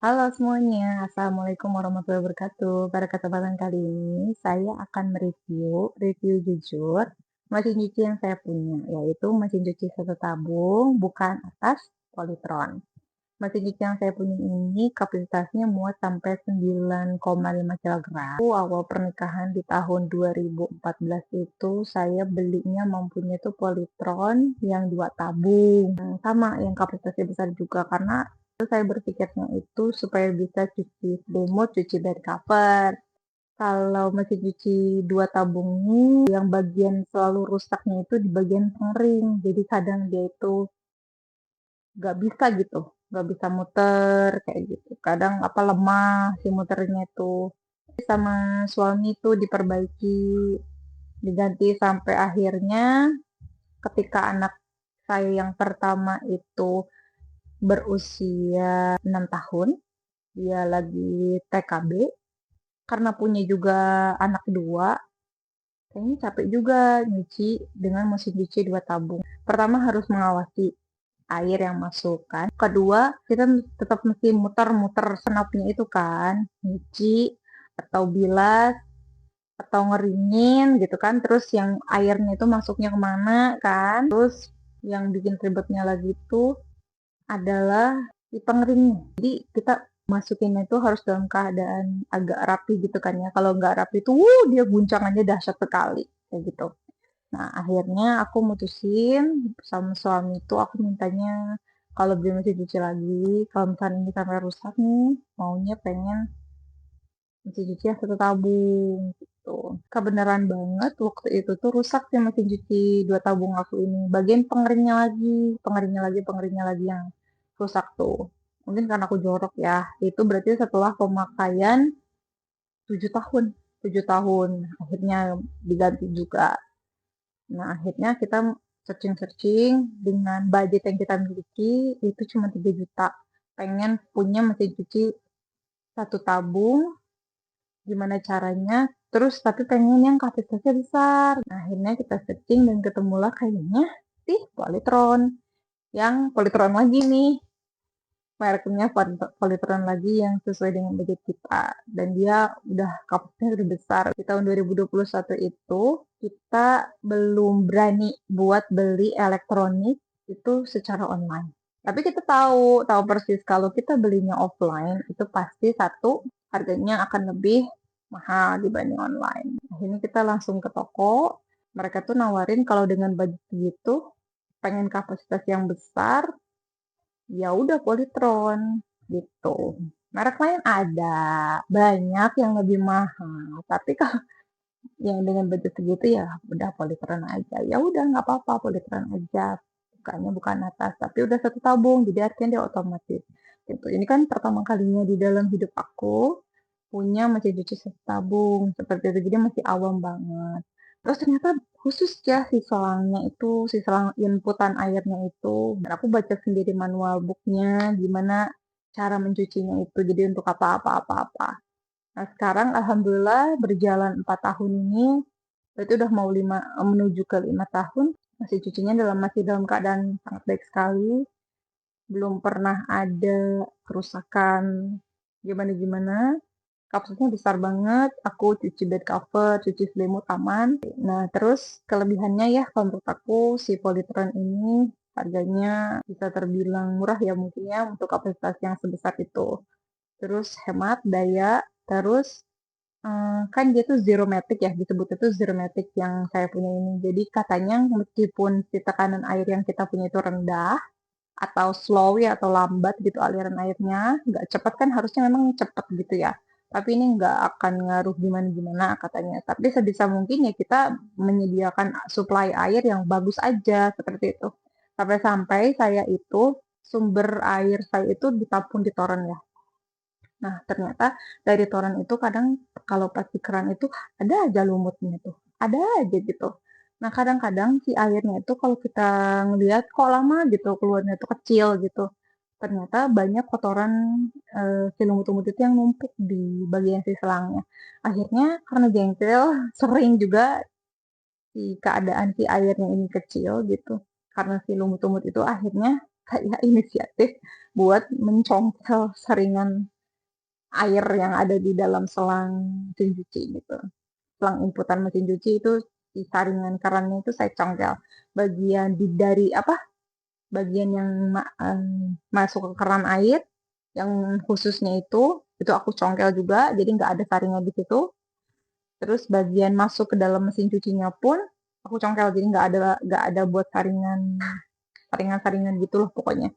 Halo semuanya, Assalamualaikum warahmatullahi wabarakatuh. Pada kesempatan kali ini, saya akan review jujur mesin cuci yang saya punya, yaitu mesin cuci satu tabung, bukan atas Polytron. Mesin cuci yang saya punya ini kapasitasnya muat sampai 9,5 kg. Awal pernikahan di tahun 2014 itu saya belinya mempunyai itu Polytron yang 2 tabung. Sama yang kapasitasnya besar juga karena itu saya berpikirnya itu supaya bisa cuci selimut, cuci bed cover. Kalau mesin cuci 2 tabung ini yang bagian selalu rusaknya itu di bagian pengering. Jadi kadang dia itu nggak bisa gitu, nggak bisa muter kayak gitu. Kadang apa lemah si muternya itu. Sama suami itu diperbaiki, diganti sampai akhirnya ketika anak saya yang pertama itu berusia 6 tahun, dia lagi TKB, karena punya juga anak kedua, kayaknya capek juga nyuci dengan mesin cuci 2 tabung. Pertama harus mengawasi air yang masuk kan. Kedua, kita tetap mesti muter-muter senapnya itu kan, nyuci atau bilas atau ngeringin gitu kan. Terus yang airnya itu masuknya kemana kan. Terus yang bikin ribetnya lagi itu adalah si pengeringnya. Jadi kita masukinnya itu harus dalam keadaan agak rapi gitu kan ya. Kalau nggak rapi itu, dia guncangannya dahsyat sekali kayak gitu. Nah, akhirnya aku mutusin sama suami itu aku mintanya kalau beli mesin cuci lagi, kalau misalnya ini sampai rusak nih, maunya pengen mesin cuci yang 1 tabung gitu. Kebenaran banget waktu itu tuh rusak sih mesin cuci 2 tabung aku ini. Bagian pengeringnya lagi yang rusak tuh. Mungkin karena aku jorok ya. Itu berarti setelah pemakaian 7 tahun. 7 tahun akhirnya diganti juga. Nah, akhirnya kita searching-searching dengan budget yang kita miliki itu cuma 3 juta. Pengen punya mesin cuci 1 tabung, gimana caranya? Terus tapi pengen yang kapasitasnya besar. Nah, akhirnya kita searching dan ketemulah kayaknya di Polytron. Yang Polytron lagi nih, mereknya Polytron lagi yang sesuai dengan budget kita. Dan dia udah kapasitasnya udah besar. Di tahun 2021 itu kita belum berani buat beli elektronik itu secara online. Tapi kita tahu persis kalau kita belinya offline itu pasti satu harganya akan lebih mahal dibanding online. Akhirnya kita langsung ke toko. Mereka tuh nawarin kalau dengan budget gitu pengen kapasitas yang besar, ya udah Polytron gitu. Merek lain ada, banyak yang lebih mahal. Tapi kalau yang dengan budget segitu ya udah Polytron aja. Ya udah nggak apa-apa Polytron aja. Bukannya bukan atas, tapi udah 1 tabung, jadi artinya dia otomatis. Gitu. Ini kan pertama kalinya di dalam hidup aku punya mesin cuci 1 tabung seperti itu. Jadi masih awam banget. Terus ternyata khusus ya si selangnya itu, si selang inputan airnya itu. Dan aku baca sendiri manual booknya, gimana cara mencucinya itu. Jadi untuk apa-apa-apa-apa. Nah sekarang Alhamdulillah berjalan 4 tahun ini, berarti udah mau menuju ke 5 tahun, masih cucinya masih dalam keadaan sangat baik sekali. Belum pernah ada kerusakan gimana-gimana. Kapsulnya besar banget, aku cuci bed cover, cuci selimut aman. Nah, terus kelebihannya ya kalau menurut aku si Polytron ini harganya bisa terbilang murah ya mungkin ya untuk kapasitas yang sebesar itu. Terus hemat daya, terus kan dia tuh zero matic ya, disebutnya tuh zero matic yang saya punya ini. Jadi katanya meskipun si tekanan air yang kita punya itu rendah atau slow ya atau lambat gitu aliran airnya, nggak cepat kan harusnya memang cepat gitu ya. Tapi ini nggak akan ngaruh gimana-gimana katanya. Tapi sebisa mungkin ya kita menyediakan supply air yang bagus aja seperti itu. Sampai-sampai saya itu sumber air saya itu ditampung di toren ya. Nah, ternyata dari toren itu kadang kalau pas di keran itu ada aja lumutnya tuh. Ada aja gitu. Nah, kadang-kadang si airnya itu kalau kita ngelihat kok lama gitu keluarnya itu kecil gitu. Ternyata banyak kotoran si lumut-lumut itu yang numpuk di bagian si selangnya. Akhirnya karena jengkel, sering juga si keadaan si airnya ini kecil gitu. Karena si lumut-lumut itu akhirnya saya inisiatif buat mencongkel saringan air yang ada di dalam selang mesin cuci gitu. Selang inputan mesin cuci itu di saringan kerannya itu saya congkel bagian dari apa? Bagian yang masuk ke keran air yang khususnya itu aku congkel juga, jadi nggak ada saringan di situ. Terus bagian masuk ke dalam mesin cucinya pun aku congkel, jadi nggak ada buat saringan gitu loh pokoknya.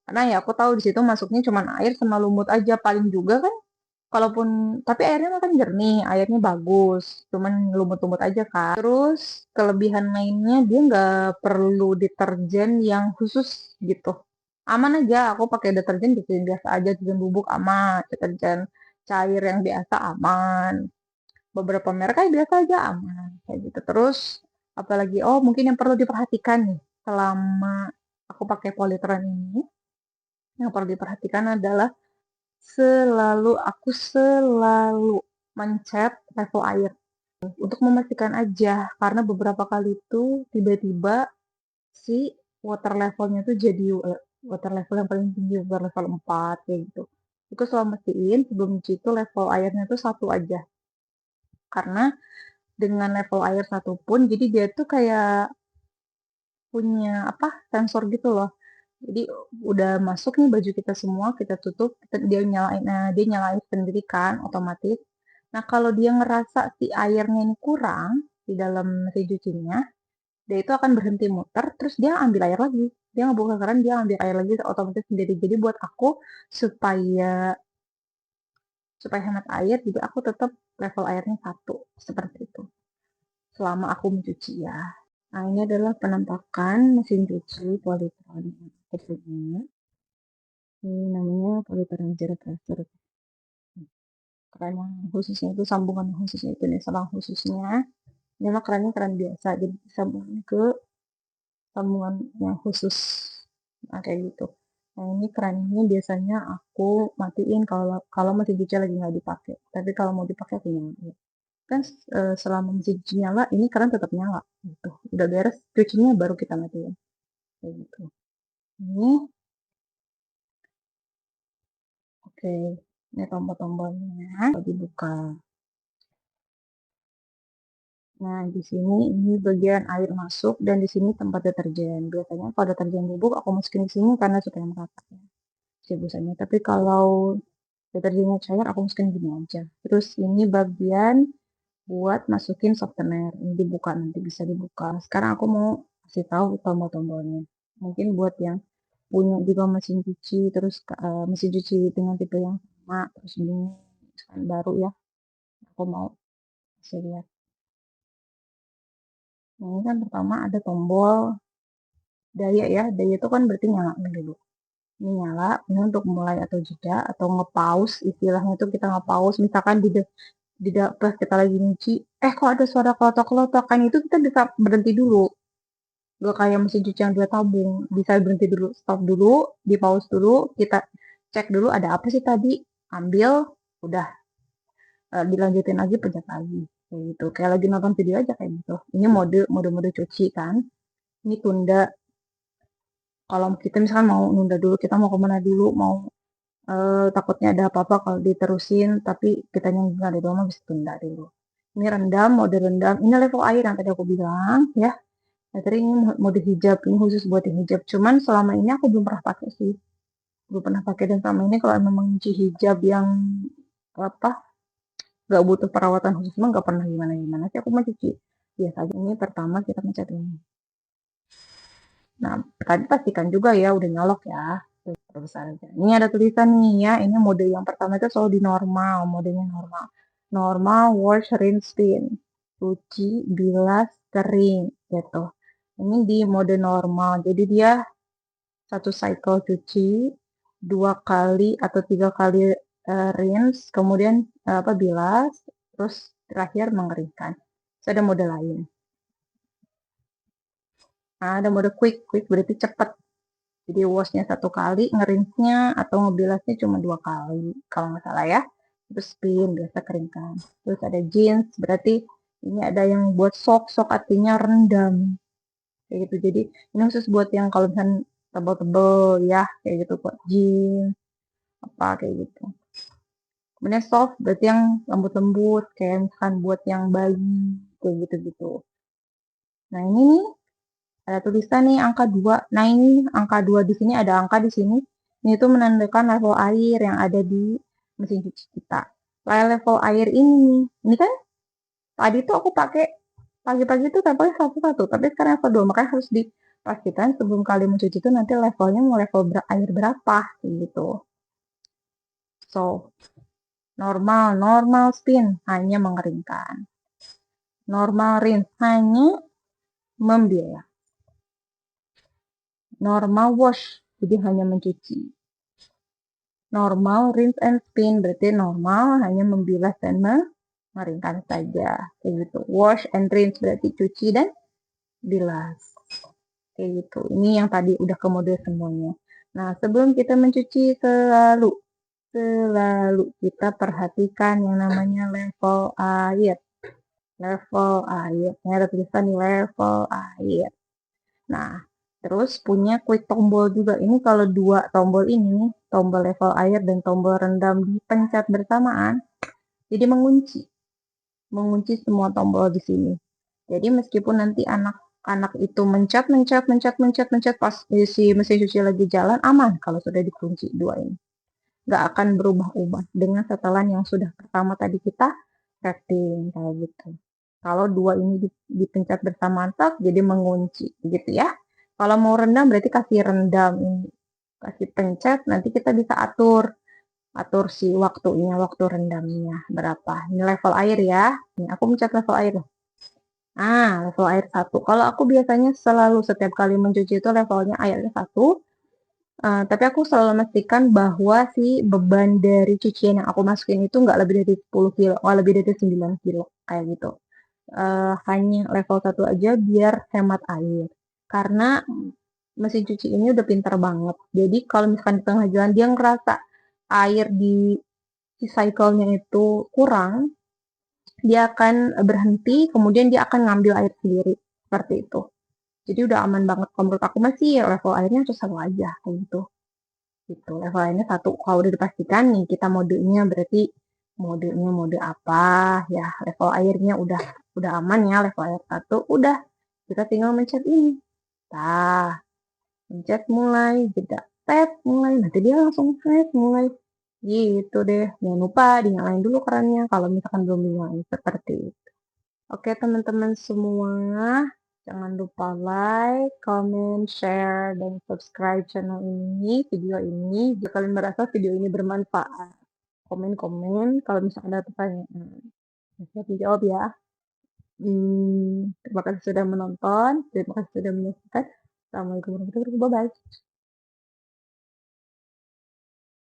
Karena ya aku tahu di situ masuknya cuma air sama lumut aja paling juga kan. Kalaupun tapi airnya kan jernih, airnya bagus, cuman lumut-lumut aja kan. Terus kelebihan lainnya dia nggak perlu deterjen yang khusus gitu. Aman aja, aku pakai deterjen biasa aja, deterjen bubuk aman, deterjen cair yang biasa aman. Beberapa merek kayak biasa aja aman kayak gitu. Terus apalagi mungkin yang perlu diperhatikan nih selama aku pakai Polytron ini, yang perlu diperhatikan adalah aku selalu mencet level air untuk memastikan aja, karena beberapa kali itu tiba-tiba si water levelnya tuh jadi water level yang paling tinggi, water level 4 kayak gitu. Itu selalu mastiin sebelum cuci itu level airnya tuh 1 aja. Karena dengan level air 1 pun, jadi dia tuh kayak punya sensor gitu loh. Jadi udah masuk nih baju kita semua, kita tutup, dia nyalain sendiri kan otomatis. Nah, kalau dia ngerasa si airnya ini kurang di dalam mesin cucinya, dia itu akan berhenti muter, terus dia ambil air lagi. Dia ngebuka keran, dia ambil air lagi otomatis sendiri. Jadi buat aku supaya supaya hemat air, jadi aku tetap level airnya 1 seperti itu. Selama aku mencuci ya. Nah, ini adalah penampakan mesin cuci Polytron tersebut. Ini namanya Polytron Zero Pressure. Keran yang khususnya itu, sambungan khususnya itu nih, selang khususnya. Ini mah kerannya keran biasa, jadi disambungin ke sambungan yang khusus. Nah, kayak gitu. Nah, ini keran ini biasanya aku matiin kalau mesin cuci lagi nggak dipakai. Tapi kalau mau dipakai aku nyalain. Kan selama mesin cuci nyala, ini keran tetap nyala. Gitu. Udah beres cucinya baru kita matiin. Kayak gitu. Ini oke. Ini tombol-tombolnya dibuka. Nah, di sini ini bagian air masuk dan di sini tempat deterjen. Biasanya kalau deterjen bubuk aku masukin di sini karena supaya merata ya, si busanya. Tapi kalau deterjennya cair aku masukin gini aja. Terus ini bagian buat masukin softener. Ini dibuka, nanti bisa dibuka. Sekarang aku mau kasih tahu tombol-tombolnya. Mungkin buat yang punya juga mesin cuci, terus mesin cuci dengan tipe yang sama, terus ini misalkan baru ya. Aku mau kasih lihat. Nah, ini kan pertama ada tombol daya ya. Daya itu kan berarti nyala dulu. Ini nyala, ini untuk mulai atau jeda atau nge-pause, istilahnya itu kita nge-pause. Misalkan di pas kita lagi nyuci, kok ada suara kelotok-kelotok, kan itu kita bisa berhenti dulu. Gak kayak mesin cuci yang 2 tabung, bisa berhenti dulu, stop dulu, di pause dulu, kita cek dulu ada apa sih tadi, ambil, udah dilanjutin lagi, pencet lagi kayak gitu. Kayak lagi nonton video aja kayak gitu. Ini mode cuci kan. Ini tunda. Kalau kita misalkan mau nunda dulu, kita mau kemana dulu, mau takutnya ada apa-apa kalau diterusin, tapi kita nggak ada rumah bisa tunda dulu. Ini rendam, mode rendam. Ini level air yang tadi aku bilang ya. Nah, tadi ini mode hijab, ini khusus buat yang hijab. Cuman selama ini aku belum pernah pakai sih. Belum pernah pakai, dan selama ini kalau memang cuci hijab yang apa nggak butuh perawatan khusus mah nggak pernah gimana sih aku mau cuci biasa aja. Ini pertama kita mencet ini. Nah, tadi pastikan juga ya udah nyolok ya. Besar aja. Ini ada tulisan nih ya, ini mode yang pertama itu selalu di normal, modenya normal. Normal, wash, rinse, spin. Cuci, bilas, kering gitu. Ini di mode normal, jadi dia 1 cycle cuci, 2 kali atau 3 kali rinse, kemudian bilas, terus terakhir mengeringkan. Terus ada mode lain. Nah, ada mode quick berarti cepat. Jadi washnya 1 kali, ngerinsnya atau ngebilasnya cuma 2 kali, kalau nggak salah ya. Terus spin, biasa keringkan. Terus ada jeans, berarti ini ada yang buat sok artinya rendam. Kayak gitu. Jadi ini khusus buat yang kalau misalnya tebel-tebel ya, kayak gitu buat jeans, apa kayak gitu. Kemudian soft berarti yang lembut-lembut, kayak misalkan buat yang bayi, kayak gitu-gitu. Nah ini nih, ada tulisan nih angka 2. Nah ini angka 2 di sini ada angka di sini. Ini tuh menandakan level air yang ada di mesin cuci kita. Level air ini kan tadi tuh aku pakai pagi-pagi tuh levelnya satu-satu, tapi sekarang level 2. Makanya harus dipastikan sebelum kali mencuci itu nanti levelnya mau level air berapa gitu. So, normal spin hanya mengeringkan. Normal rinse hanya membilas. Normal wash jadi hanya mencuci. Normal rinse and spin berarti normal hanya membilas dan mengeringkan saja. Kayak gitu. Wash and rinse berarti cuci dan bilas. Kayak gitu. Ini yang tadi udah ke mode semuanya. Nah, sebelum kita mencuci selalu kita perhatikan yang namanya level air. Level air. Ini ada tulisan nih level air. Nah, terus punya quick tombol juga. Ini kalau dua tombol ini, tombol level air dan tombol rendam dipencet bersamaan, jadi mengunci. Mengunci semua tombol di sini. Jadi meskipun nanti anak-anak itu mencet pas si mesin cuci lagi jalan, aman kalau sudah dikunci dua ini. Nggak akan berubah-ubah dengan setelan yang sudah pertama tadi kita setting kayak gitu. Kalau dua ini dipencet bersamaan tak jadi mengunci gitu ya. Kalau mau rendam berarti kasih rendam ini. Kasih pencet nanti kita bisa atur si waktunya, waktu rendamnya berapa. Ini level air ya. Ini aku mencet level air. Level air 1. Kalau aku biasanya selalu setiap kali mencuci itu levelnya airnya 1. Tapi aku selalu memastikan bahwa si beban dari cucian yang aku masukin itu nggak lebih dari 10 kilo, nggak lebih dari 9 kilo, kayak gitu. Hanya level 1 aja biar hemat air. Karena mesin cuci ini udah pintar banget. Jadi kalau misalkan di tengah jalan dia ngerasa air di si cycle-nya itu kurang, dia akan berhenti, kemudian dia akan ngambil air sendiri. Seperti itu. Jadi udah aman banget. Kalau menurut aku masih level airnya harus satu aja, kayak gitu. Gitu. Level airnya 1. Kalau udah dipastikan nih kita modenya berarti modenya mode apa ya, level airnya udah aman ya, level air 1 udah kita tinggal mencet ini. Nah, mencet mulai, jeda, tap mulai, nanti dia langsung tap mulai. Gitu deh. Jangan lupa dinyalain dulu kerannya kalau misalkan belum dinyalain seperti itu. Oke teman-teman semua, jangan lupa like, comment, share, dan subscribe channel ini, video ini. Jika kalian merasa video ini bermanfaat, komen-komen kalau misalkan ada pertanyaan. Bisa dijawab ya. Terima kasih sudah menonton, terima kasih sudah menyaksikan. Assalamualaikum warahmatullahi wabarakatuh. Bye-bye.